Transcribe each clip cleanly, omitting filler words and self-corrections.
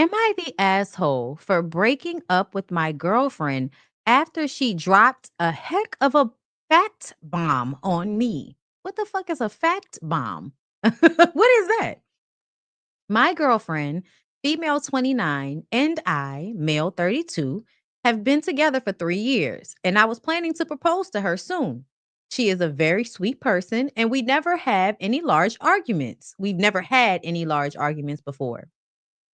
Am I the asshole for breaking up with my girlfriend after she dropped a heck of a fact bomb on me? What the fuck is a fact bomb? What is that? My girlfriend, female 29, and I, male 32, have been together for 3 years, and I was planning to propose to her soon. She is a very sweet person, and we never have any large arguments. We've never had any large arguments before.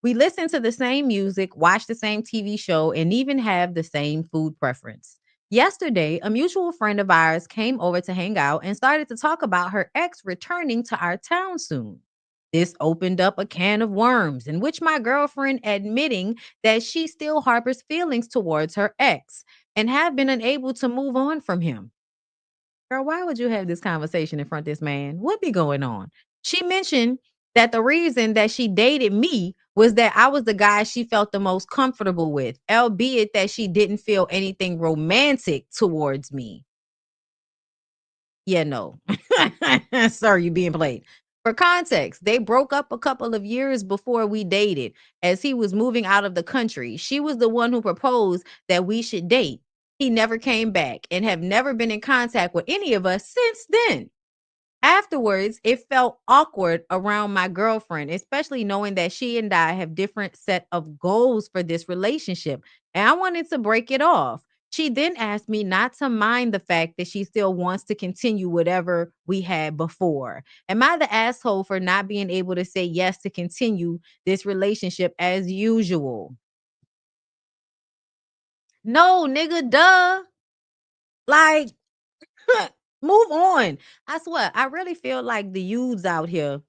We listen to the same music, watch the same TV show, and even have the same food preference. Yesterday, a mutual friend of ours came over to hang out and started to talk about her ex returning to our town soon. This opened up a can of worms, in which my girlfriend admitting that she still harbors feelings towards her ex and have been unable to move on from him. Girl, why would you have this conversation in front of this man? What be going on? She mentioned that the reason that she dated me was that I was the guy she felt the most comfortable with, albeit that she didn't feel anything romantic towards me. Yeah, no. Sir, you being played. For context, they broke up a couple of years before we dated as he was moving out of the country. She was the one who proposed that we should date. He never came back and have never been in contact with any of us since then. Afterwards, it felt awkward around my girlfriend, especially knowing that she and I have different set of goals for this relationship, and I wanted to break it off. She then asked me not to mind the fact that she still wants to continue whatever we had before. Am I the asshole for not being able to say yes to continue this relationship as usual? No, nigga, duh. Like, move on. I swear, I really feel like the youths out here,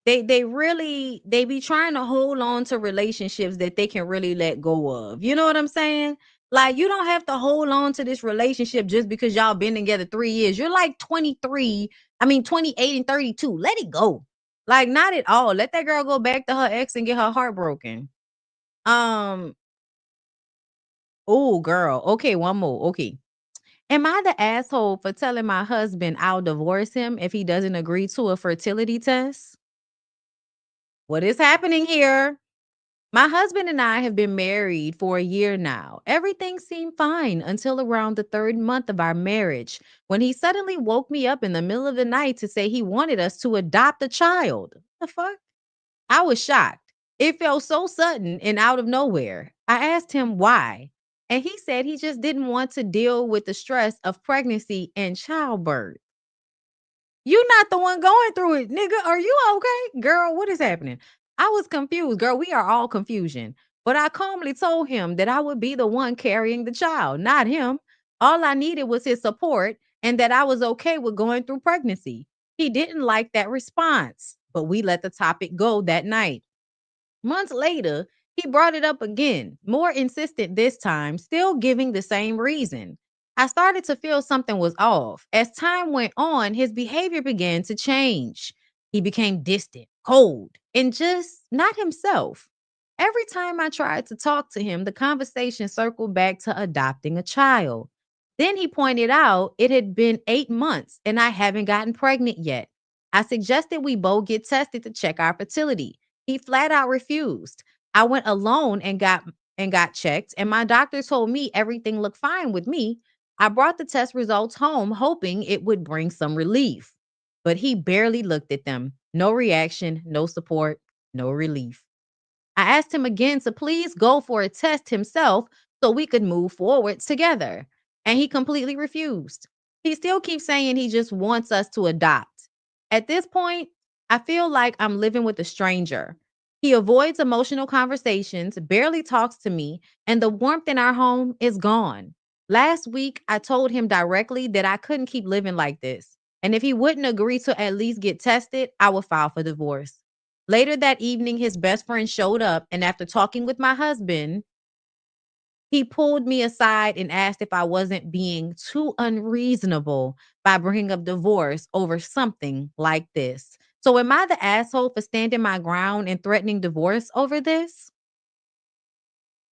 they really they be trying to hold on to relationships that they can really let go of. You know what I'm saying? Like, you don't have to hold on to this relationship just because y'all been together 3 years. You're like 23, I mean 28 and 32. Let it go. Like, not at all. Let that girl go back to her ex and get her heart broken. Um, oh girl. Okay, one more. Okay. Am I the asshole for telling my husband I'll divorce him if he doesn't agree to a fertility test? What is happening here? My husband and I have been married for a year now. Everything seemed fine until around the third month of our marriage when he suddenly woke me up in the middle of the night to say he wanted us to adopt a child. The fuck? I was shocked. It felt so sudden and out of nowhere. I asked him why, and he said he just didn't want to deal with the stress of pregnancy and childbirth. You not the one going through it, nigga. Are you okay? Girl, what is happening? I was confused. Girl, we are all confusion. But I calmly told him that I would be the one carrying the child, not him. All I needed was his support and that I was okay with going through pregnancy. He didn't like that response, but we let the topic go that night. Months later, he brought it up again, more insistent this time, still giving the same reason. I started to feel something was off. As time went on, his behavior began to change. He became distant, cold, and just not himself. Every time I tried to talk to him, the conversation circled back to adopting a child. Then he pointed out it had been 8 months and I haven't gotten pregnant yet. I suggested we both get tested to check our fertility. He flat out refused. I went alone and got checked, and my doctor told me everything looked fine with me. I brought the test results home hoping it would bring some relief. But he barely looked at them. No reaction, no support, no relief. I asked him again to please go for a test himself so we could move forward together. And he completely refused. He still keeps saying he just wants us to adopt. At this point, I feel like I'm living with a stranger. He avoids emotional conversations, barely talks to me, and the warmth in our home is gone. Last week, I told him directly that I couldn't keep living like this. And if he wouldn't agree to at least get tested, I would file for divorce. Later that evening, his best friend showed up, and after talking with my husband, he pulled me aside and asked if I wasn't being too unreasonable by bringing up divorce over something like this. So, am I the asshole for standing my ground and threatening divorce over this?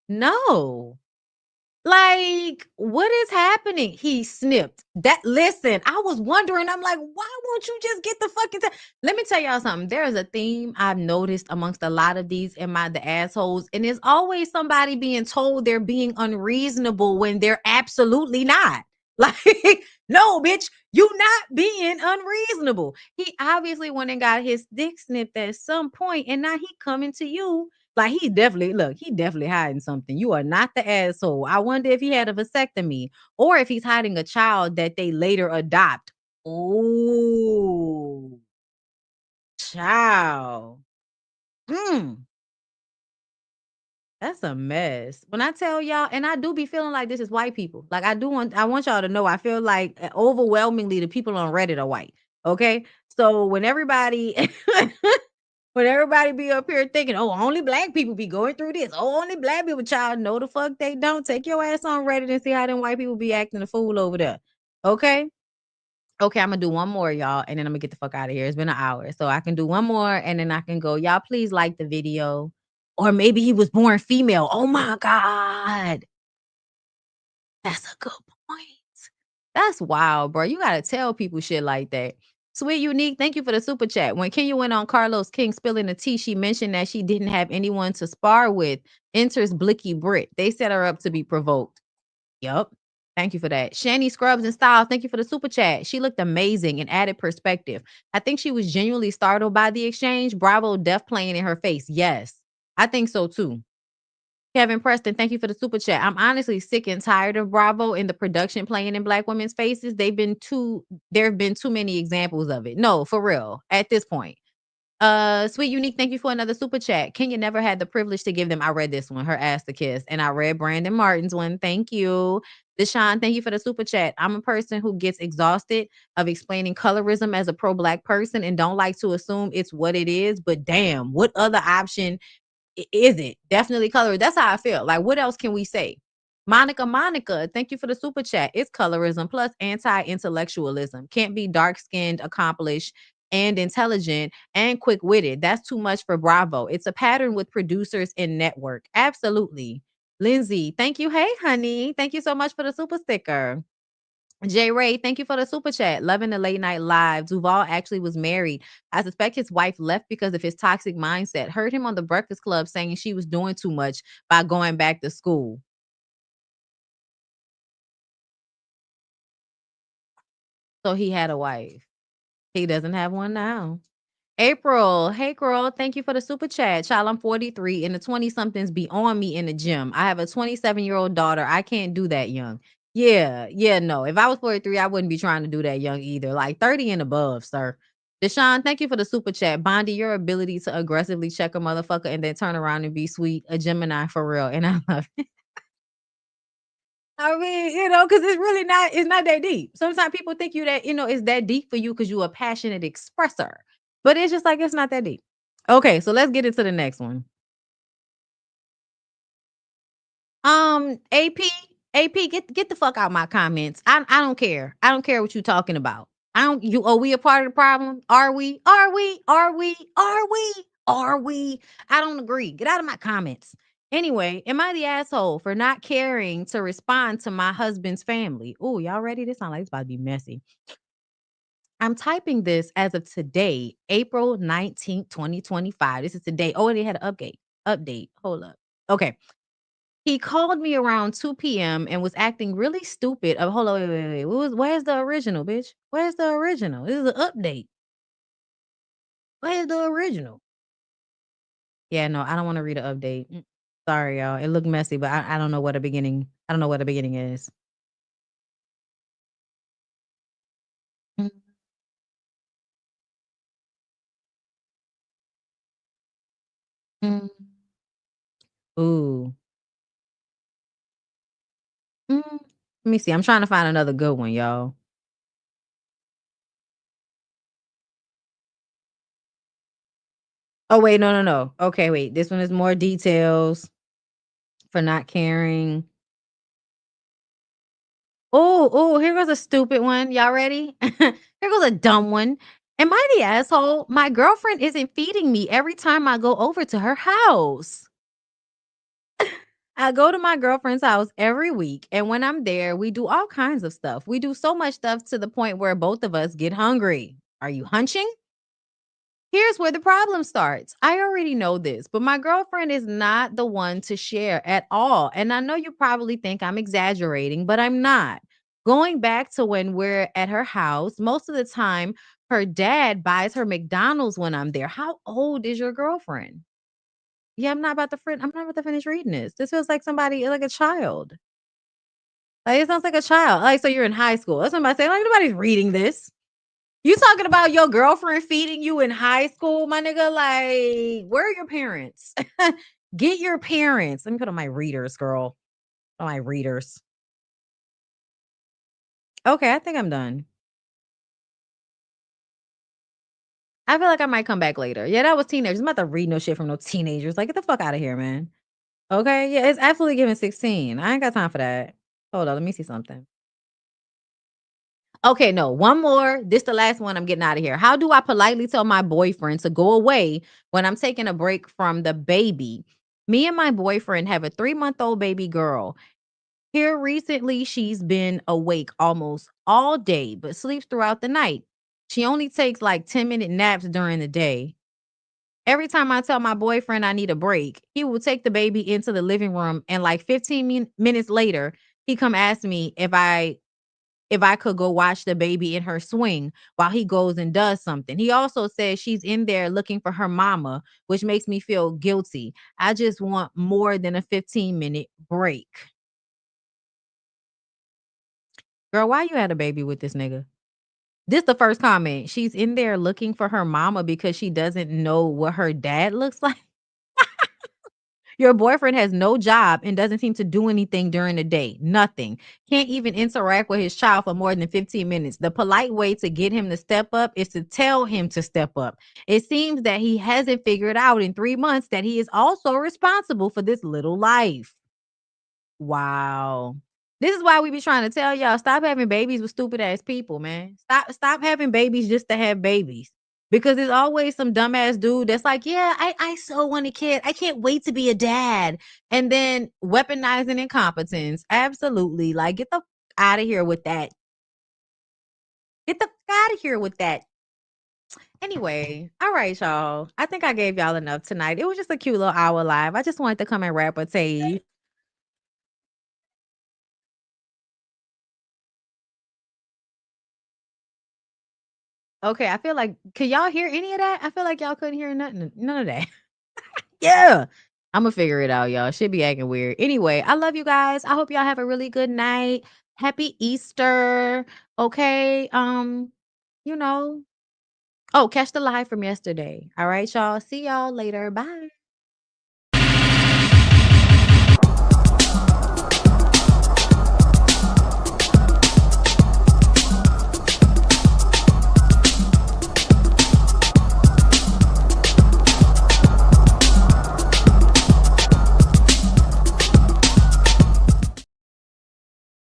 No. Like, what is happening? He snipped. That listen, I was wondering, I'm like, why won't you just get the fucking Let me tell y'all something. There is a theme I've noticed amongst a lot of these in my the assholes, and it's always somebody being told they're being unreasonable when they're absolutely not. Like, no, bitch, you not being unreasonable. He obviously went and got his dick snipped at some point, and now he coming to you like he definitely look, he definitely hiding something. You are not the asshole. I wonder if he had a vasectomy or if he's hiding a child that they later adopt. Oh, child. Mm, that's a mess. When I tell y'all, and I do be feeling like this is white people. Like I want y'all to know I feel like overwhelmingly the people on Reddit are white. Okay. So when everybody When everybody be up here thinking, "Oh, only black people be going through this. Oh, only black people." Child, no, the fuck they don't. Take your ass on Reddit and see how them white people be acting a fool over there. Okay, okay. I'm gonna do one more, y'all, and then I'm gonna get the fuck out of here. It's been an hour, so I can do one more, and then I can go. Y'all, please like the video, or maybe he was born female. Oh my god, that's a good point. That's wild, bro. You gotta tell people shit like that. Sweet Unique, thank you for the super chat. When Kenya went on Carlos King spilling the tea, she mentioned that she didn't have anyone to spar with. Enters Blicky Britt. They set her up to be provoked. Yup. Thank you for that. Shani Scrubs and Style, thank you for the super chat. She looked amazing and added perspective. I think she was genuinely startled by the exchange. Bravo, death playing in her face. Yes, I think so too. Kevin Preston, thank you for the super chat. I'm honestly sick and tired of Bravo and the production playing in black women's faces. There have been too many examples of it. No, for real, at this point. Sweet Unique, thank you for another super chat. Kenya never had the privilege to give them. I read this one, her ass to kiss. And I read Brandon Martin's one. Thank you. Deshaun, thank you for the super chat. I'm a person who gets exhausted of explaining colorism as a pro-black person and don't like to assume it's what it is. But damn, what other option is it? Definitely color. That's how I feel. Like, what else can we say? Monica, thank you for the super chat. It's colorism plus anti-intellectualism. Can't be dark-skinned, accomplished, and intelligent and quick-witted. That's too much for Bravo. It's a pattern with producers and network. Absolutely. Lindsay, thank you. Hey, honey. Thank you so much for the super sticker. Jay Ray, thank you for the super chat. Loving the late night live. Duval actually was married. I suspect his wife left because of his toxic mindset. Heard him on the Breakfast Club saying she was doing too much by going back to school. So he had a wife. He doesn't have one now. April, hey girl, thank you for the super chat. Child, I'm 43 and the 20 somethings be on me in the gym. I have a 27-year-old daughter. I can't do that young. Yeah, no. If I was 43, I wouldn't be trying to do that young either. Like 30 and above, sir. Deshaun, thank you for the super chat. Bondi, your ability to aggressively check a motherfucker and then turn around and be sweet. A Gemini for real. And I love it. I mean, because it's not that deep. Sometimes people think it's that deep for you because you're a passionate expresser. But it's just like it's not that deep. Okay, so let's get into the next one. AP, AP, get the fuck out my comments. I don't care. I don't care what you talking about. I don't you are we a part of the problem? Are we? Are we? Are we? Are we? Are we? I don't agree. Get out of my comments. Anyway, am I the asshole for not caring to respond to my husband's family? Oh, y'all ready? This sounds like it's about to be messy. I'm typing this as of today, April 19th, 2025. This is today. Oh, and they had an update. Update. Hold up. Okay. He called me around 2 p.m. and was acting really stupid. Hold on, wait. Where's the original, bitch? Where's the original? This is an update. Where's the original? Yeah, no, I don't want to read an update. Sorry, y'all. It looked messy, but I don't know what a beginning. I don't know what a beginning is. Mm, mm. Ooh. Let me see. I'm trying to find another good one, y'all. Oh wait, no. Okay, wait. This one is more details for not caring. Oh, here goes a stupid one. Y'all ready? Here goes a dumb one. Am I the asshole? My girlfriend isn't feeding me every time I go over to her house. I go to my girlfriend's house every week, and when I'm there, we do all kinds of stuff. We do so much stuff to the point where both of us get hungry. Are you hunching? Here's where the problem starts. I already know this, but my girlfriend is not the one to share at all. And I know you probably think I'm exaggerating, but I'm not. Going back to when we're at her house, most of the time, her dad buys her McDonald's when I'm there. How old is your girlfriend? Yeah, I'm not about to finish reading this. This feels like somebody like a child. Like, it sounds like a child. Like, so you're in high school. That's what I'm saying. Like, nobody's reading this. You talking about your girlfriend feeding you in high school, my nigga? Like, where are your parents? Get your parents. Let me put on my readers, girl. On my readers. Okay, I think I'm done. I feel like I might come back later. Yeah, that was teenagers. I'm about to read no shit from no teenagers. Like, get the fuck out of here, man. Okay, yeah, it's absolutely giving 16. I ain't got time for that. Hold on, let me see something. Okay, no, one more. This the last one. I'm getting out of here. How do I politely tell my boyfriend to go away when I'm taking a break from the baby? Me and my boyfriend have a 3-month-old baby girl. Here recently, she's been awake almost all day, but sleeps throughout the night. She only takes like 10-minute naps during the day. Every time I tell my boyfriend I need a break, he will take the baby into the living room, and like 15 minutes later, he come ask me if I could go watch the baby in her swing while he goes and does something. He also says she's in there looking for her mama, which makes me feel guilty. I just want more than a 15-minute break. Girl, why you had a baby with this nigga? This the first comment. She's in there looking for her mama because she doesn't know what her dad looks like. Your boyfriend has no job and doesn't seem to do anything during the day. Nothing. Can't even interact with his child for more than 15 minutes. The polite way to get him to step up is to tell him to step up. It seems that he hasn't figured out in 3 months that he is also responsible for this little life. Wow. This is why we be trying to tell y'all stop having babies with stupid ass people, man. Stop having babies just to have babies. Because there's always some dumbass dude that's like, yeah, I so want a kid. I can't wait to be a dad. And then weaponizing incompetence. Absolutely. Like, get the out of here with that. Get the out of here with that. Anyway, all right, y'all. I think I gave y'all enough tonight. It was just a cute little hour live. I just wanted to come and rap or say, okay, I feel like, could y'all hear any of that? I feel like y'all couldn't hear nothing, none of that. Yeah. Imma figure it out, y'all. Should be acting weird. Anyway, I love you guys. I hope y'all have a really good night. Happy Easter. Okay. You know. Oh, catch the live from yesterday. All right, y'all. See y'all later. Bye.